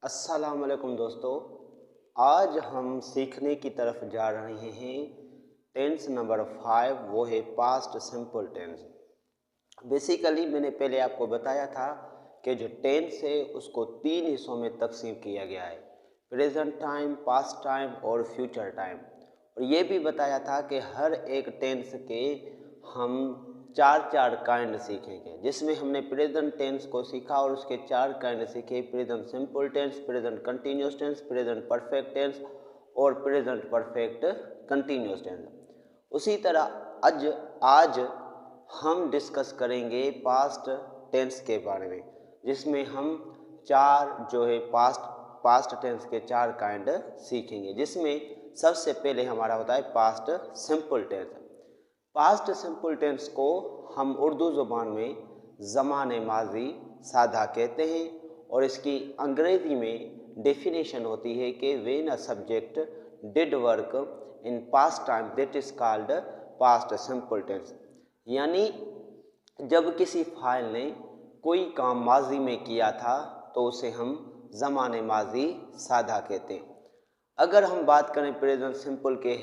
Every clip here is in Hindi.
अस्सलाम वालेकुम दोस्तों। आज हम सीखने की तरफ जा रहे हैं टेंस नंबर 5, वो है पास्ट सिंपल टेंस। बेसिकली मैंने पहले आपको बताया था कि जो टेंस है उसको 3 हिस्सों में तकसीम किया गया है, प्रेजेंट टाइम, पास्ट टाइम और फ्यूचर टाइम। और ये भी बताया था कि हर एक टेंस के हम चार काइंड सीखेंगे, जिसमें हमने प्रेजेंट टेंस को सीखा और उसके 4 काइंड सीखे, present simple tense, present continuous tense, present perfect tense और प्रेजेंट परफेक्ट कंटिन्यूस टेंस। उसी तरह आज हम डिस्कस करेंगे पास्ट टेंस के बारे में, जिसमें हम पास्ट टेंस के 4 काइंड सीखेंगे, जिसमें सबसे पहले हमारा होता है past simple tense. Past simple tense को हम उर्दू ज़ुबान में ज़माने माजी सादा कहते हैं और इसकी अंग्रेज़ी में डेफिनेशन होती है कि when a subject did work in past time that is called past simple tense. यानी जब किसी फाइल ने कोई काम माजी में किया था तो उसे हम ज़माने माजी सादा कहते हैं। अगर हम बात करें प्रेजेंट सिंपल के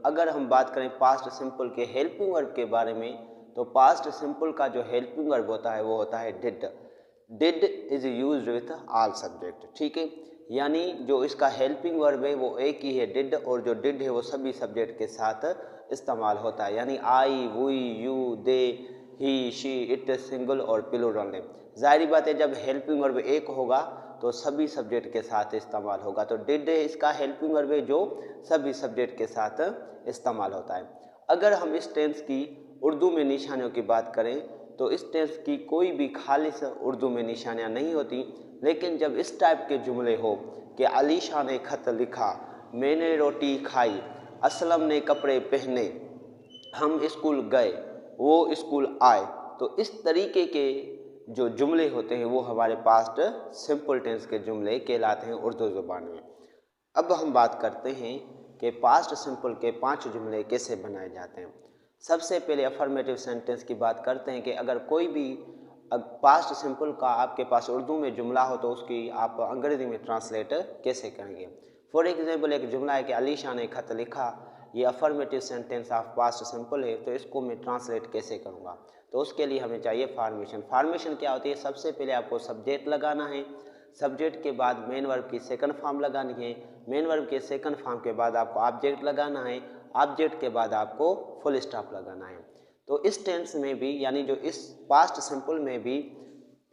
अगर हम बात करें पास्ट सिंपल के हेल्पिंग वर्ब के बारे में, तो पास्ट सिंपल का जो हेल्पिंग वर्ब होता है वो होता है did. Did is used with all subject, ठीक है। यानी जो इसका हेल्पिंग वर्ब है वो एक ही है डिड, और जो डिड है वो सभी सब्जेक्ट के साथ इस्तेमाल होता है। यानी I, we, you, they, he, she, it, single और प्लूरल नेम। जाहिर बात है जब हेल्पिंग वर्ब एक होगा तो सभी सब्जेक्ट के साथ इस्तेमाल होगा। तो डिड इसका हेल्पिंग वर्ब है जो सभी सब्जेक्ट के साथ इस्तेमाल होता है। अगर हम इस टेंस की उर्दू में निशानियों की बात करें तो इस टेंस की कोई भी खालिस उर्दू में निशानियाँ नहीं होती, लेकिन जब इस टाइप के जुमले हो कि अलीशा ने खत लिखा, मैंने रोटी खाई, असलम ने कपड़े पहने, हम स्कूल गए, वो स्कूल आए, तो इस तरीके के जो जुमले होते हैं वो हमारे पास्ट सिंपल टेंस के जुमले कहलाते हैं उर्दू ज़ुबान में। अब हम बात करते हैं कि पास्ट सिंपल के 5 जुमले कैसे बनाए जाते हैं। सबसे पहले अफर्मेटिव सेंटेंस की बात करते हैं कि अगर कोई भी पास्ट सिंपल का आपके पास उर्दू में जुमला हो तो उसकी आप अंग्रेजी में ट्रांसलेट कैसे करेंगे। फॉर एग्जाम्पल एक जुमला है कि अलीशा ने खत लिखा, ये affirmative sentence of past simple है, तो इसको मैं ट्रांसलेट कैसे करूँगा। तो उसके लिए हमें चाहिए फॉर्मेशन। फॉर्मेशन क्या होती है, सबसे पहले आपको सब्जेक्ट लगाना है, सब्जेक्ट के बाद मेन वर्ब की सेकंड फॉर्म लगानी है, मेन वर्ब के सेकंड फॉर्म के बाद आपको ऑब्जेक्ट लगाना है, ऑब्जेक्ट के बाद आपको फुल स्टॉप लगाना है। तो इस टेंस में भी, यानी जो इस पास्ट सिंपल में भी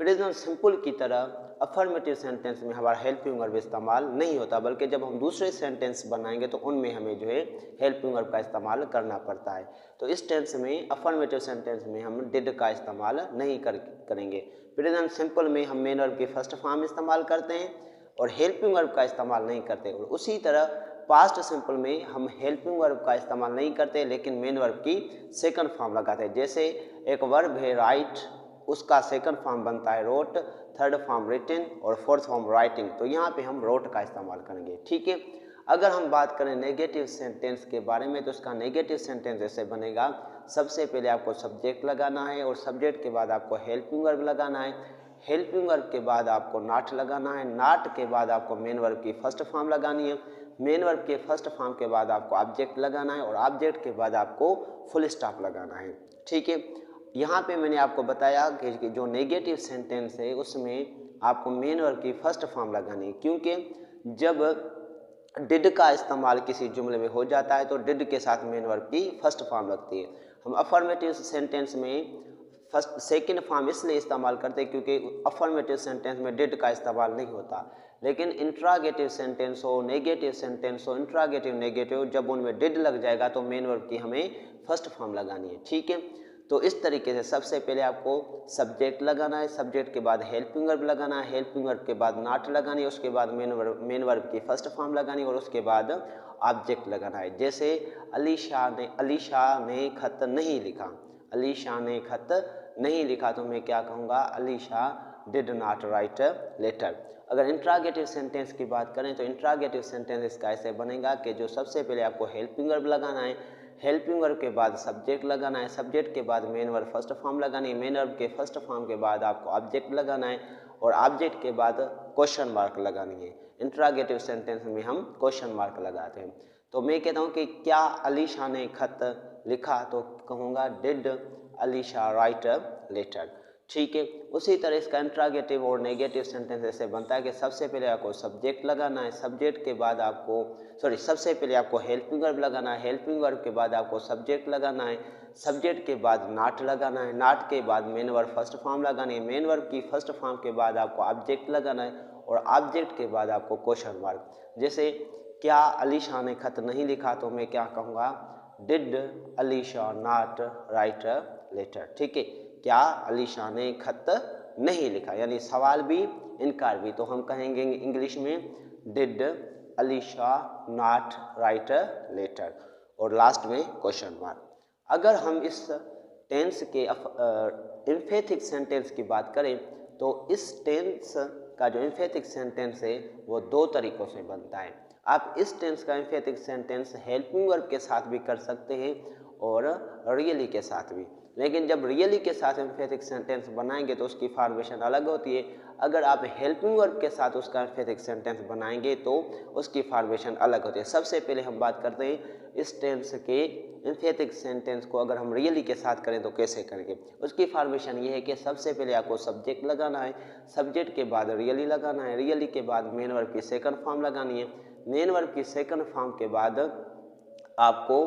प्रेजेंट सिंपल की तरह अफर्मेटिव सेंटेंस में हमारा हेल्पिंग वर्ब इस्तेमाल नहीं होता, बल्कि जब हम दूसरे सेंटेंस बनाएंगे तो उनमें हमें जो है हेल्पिंग वर्ब का इस्तेमाल करना पड़ता है। तो इस टेंस में अफर्मेटिव सेंटेंस में हम डिड का इस्तेमाल नहीं करेंगे। प्रेजेंट सिंपल में हम मेन वर्ब की फर्स्ट फॉर्म इस्तेमाल करते हैं और हेल्पिंग वर्ब का इस्तेमाल नहीं करते। और उसी तरह पास्ट सिंपल में हम हेल्पिंग वर्ब का इस्तेमाल नहीं करते, लेकिन मेन वर्ब की सेकंड फॉर्म लगाते हैं। जैसे एक वर्ब है राइट, उसका सेकंड फॉर्म बनता है रोट, थर्ड फॉर्म रिटन और फोर्थ फॉर्म राइटिंग, तो यहाँ पे हम रोट का इस्तेमाल करेंगे, ठीक है। अगर हम बात करें नेगेटिव सेंटेंस के बारे में तो उसका नेगेटिव सेंटेंस ऐसे बनेगा, सबसे पहले आपको सब्जेक्ट लगाना है और सब्जेक्ट के बाद आपको हेल्पिंग वर्ब लगाना है, हेल्पिंग वर्ब के बाद आपको नॉट लगाना है, नॉट के बाद आपको मेन वर्ब की फर्स्ट फॉर्म लगानी है, मेन वर्ब के फर्स्ट फॉर्म के बाद आपको ऑब्जेक्ट लगाना है और ऑब्जेक्ट के बाद आपको फुल स्टॉप लगाना है, ठीक है। यहाँ पे मैंने आपको बताया कि जो नेगेटिव सेंटेंस है उसमें आपको मेन वर्ब की फर्स्ट फॉर्म लगानी है, क्योंकि जब डिड का इस्तेमाल किसी जुमले में हो जाता है तो डिड के साथ मेन वर्ब की फर्स्ट फॉर्म लगती है। हम अफर्मेटिव सेंटेंस में फर्स्ट सेकंड फॉर्म इसलिए इस्तेमाल करते हैं क्योंकि अफर्मेटिव सेंटेंस में डिड का इस्तेमाल नहीं होता, लेकिन इंट्रागेटिव सेंटेंस हो, नेगेटिव सेंटेंस हो, इंट्रागेटिव नेगेटिव, जब उनमें डिड लग जाएगा तो मेन वर्ब की हमें फर्स्ट फॉर्म लगानी है, ठीक है। तो इस तरीके से सबसे पहले आपको सब्जेक्ट लगाना है, सब्जेक्ट के बाद हेल्पिंग वर्ब लगाना है, हेल्पिंग वर्ब के बाद नॉट लगानी है, उसके बाद मेन वर्ब की फर्स्ट फॉर्म लगानी है और उसके बाद ऑब्जेक्ट लगाना है। जैसे अलीशा ने खत नहीं लिखा, अलीशा ने खत नहीं लिखा, तो मैं क्या कहूँगा, Alisha did not write letter. अगर इंट्रागेटिव सेंटेंस की बात करें तो इंट्रागेटिव सेंटेंस इसका ऐसे बनेगा कि जो सबसे पहले आपको हेल्पिंग वर्ब लगाना है, हेल्पिंग वर्ब के बाद सब्जेक्ट लगाना है, सब्जेक्ट के बाद मेन वर्ब फर्स्ट फॉर्म लगानी है, मेन वर्ब के फर्स्ट फॉर्म के बाद आपको ऑब्जेक्ट लगाना है और ऑब्जेक्ट के बाद क्वेश्चन मार्क लगानी है। इंट्रागेटिव सेंटेंस में हम क्वेश्चन मार्क लगाते हैं। तो मैं कहता हूँ कि क्या अलीशा ने खत लिखा, तो कहूँगा did Alisha write a letter. ठीक है, उसी तरह इसका इंट्रागेटिव और नेगेटिव सेंटेंस ऐसे बनता है कि सबसे पहले आपको सब्जेक्ट लगाना है, सब्जेक्ट के बाद आपको सबसे पहले आपको हेल्पिंग वर्ब लगाना है, हेल्पिंग वर्ब के बाद आपको सब्जेक्ट लगाना है, सब्जेक्ट के बाद नाट लगाना है, नाट के बाद मेन वर्ब फर्स्ट फॉर्म लगानी है, मेन वर्ब की फर्स्ट फॉर्म के बाद आपको ऑब्जेक्ट लगाना है और ऑब्जेक्ट के बाद आपको क्वेश्चन मार्क। जैसे क्या अलीशा ने खत नहीं लिखा, तो मैं क्या कहूँगा, did Alisha not write a letter. ठीक है, क्या अलीशा ने खत नहीं लिखा, यानी सवाल भी इनकार भी, तो हम कहेंगे इंग्लिश में did Alisha not write a letter और लास्ट में क्वेश्चन मार्क। अगर हम इस टेंस के एम्फेटिक सेंटेंस की बात करें तो इस टेंस का जो एम्फेटिक सेंटेंस है वो दो तरीक़ों से बनता है। आप इस टेंस का एम्फेटिक सेंटेंस हेल्पिंग वर्ब के साथ भी कर सकते हैं और रियली के साथ भी, लेकिन जब रियली के साथ एम्फेटिक सेंटेंस बनाएंगे तो उसकी फॉर्मेशन अलग होती है। अगर आप हेल्पिंग वर्ब के साथ उसका एम्फेटिक सेंटेंस बनाएंगे तो उसकी फॉर्मेशन अलग होती है। सबसे पहले हम बात करते हैं इस टेंस के एम्फेटिक सेंटेंस को अगर हम रियली के साथ करें तो कैसे करेंगे। उसकी फॉर्मेशन ये है कि सबसे पहले आपको सब्जेक्ट लगाना है, सब्जेक्ट के बाद रियली लगाना है, रियली के बाद मेन वर्ब की सेकंड फॉर्म लगानी है, मेन वर्ब की सेकंड फॉर्म के बाद आपको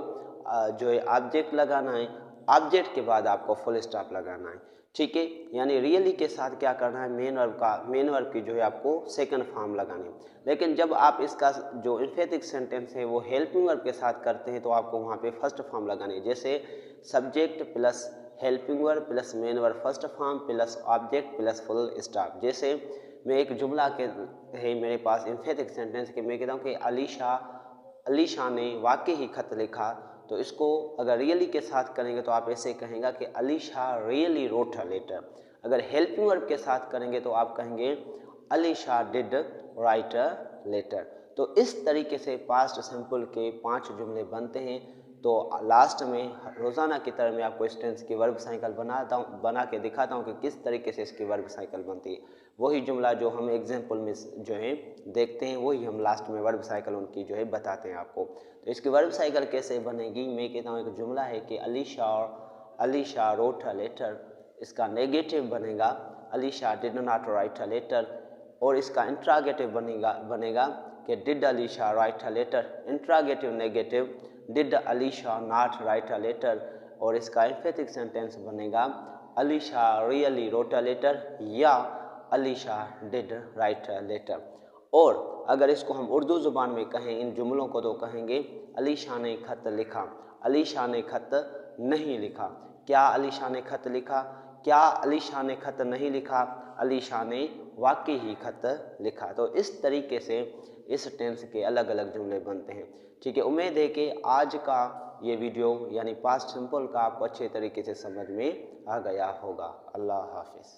जो है ऑब्जेक्ट लगाना है, ऑब्जेक्ट के बाद आपको फुल स्टॉप लगाना है। ठीक है, यानी रियली के साथ क्या करना है, मेन वर्ब की जो है आपको सेकंड फॉर्म लगानी है। लेकिन जब आप इसका जो एम्फेटिक सेंटेंस है वो हेल्पिंग वर्ब के साथ करते हैं तो आपको वहाँ पे फर्स्ट फॉर्म लगानी है। जैसे subject plus helping verb plus main verb first form plus object plus full stop. जैसे मैं एक जुमला के है मेरे पास एम्फेटिक सेंटेंस के, मैं कहता हूँ कि अलीशा ने वाकई ही खत लिखा, तो इसको अगर रियली के साथ करेंगे तो आप ऐसे कहेंगे कि Alisha really wrote a letter. अगर हेल्पिंग वर्ब के साथ करेंगे तो आप कहेंगे Alisha did write a letter. तो इस तरीके से पास्ट सिंपल के 5 जुमले बनते हैं। तो लास्ट में रोज़ाना की तरह मैं आपको इस टेंस की वर्ब साइकिल बना के दिखाता हूँ कि किस तरीके से इसकी वर्ब साइकिल बनती है। वही जुमला जो हम एग्जाम्पल में जो है देखते हैं वही हम लास्ट में वर्ब साइकिल उनकी जो है बताते हैं आपको। तो इसकी वर्ब साइकिल कैसे बनेगी, मैं कहता हूँ एक जुमला है कि अलीशा रोट अ लेटर, इसका नेगेटिव बनेगा Alisha did not write a letter, और इसका इंट्रागेटिव बनेगा कि did Alisha write a letter, interrogative negative did Alisha not write a letter, और इसका एम्फेटिक सेंटेंस बनेगा Alisha really wrote a letter या Alisha did write a letter. और अगर इसको हम उर्दू ज़ुबान में कहें इन जुमलों को तो कहेंगे अलीशा ने खत लिखा, अलीशा ने खत नहीं लिखा। क्या अलीशा ने खत लिखा, क्या अलीशा ने खत नहीं लिखा, अलीशा ने वाकई ही खत लिखा। तो इस तरीके से इस टेंस के अलग अलग जुमले बनते हैं। ठीक है, उम्मीद है कि आज का ये वीडियो यानी पास्ट सिंपल का आपको अच्छे तरीके से समझ में आ गया होगा। अल्लाह हाफिज़।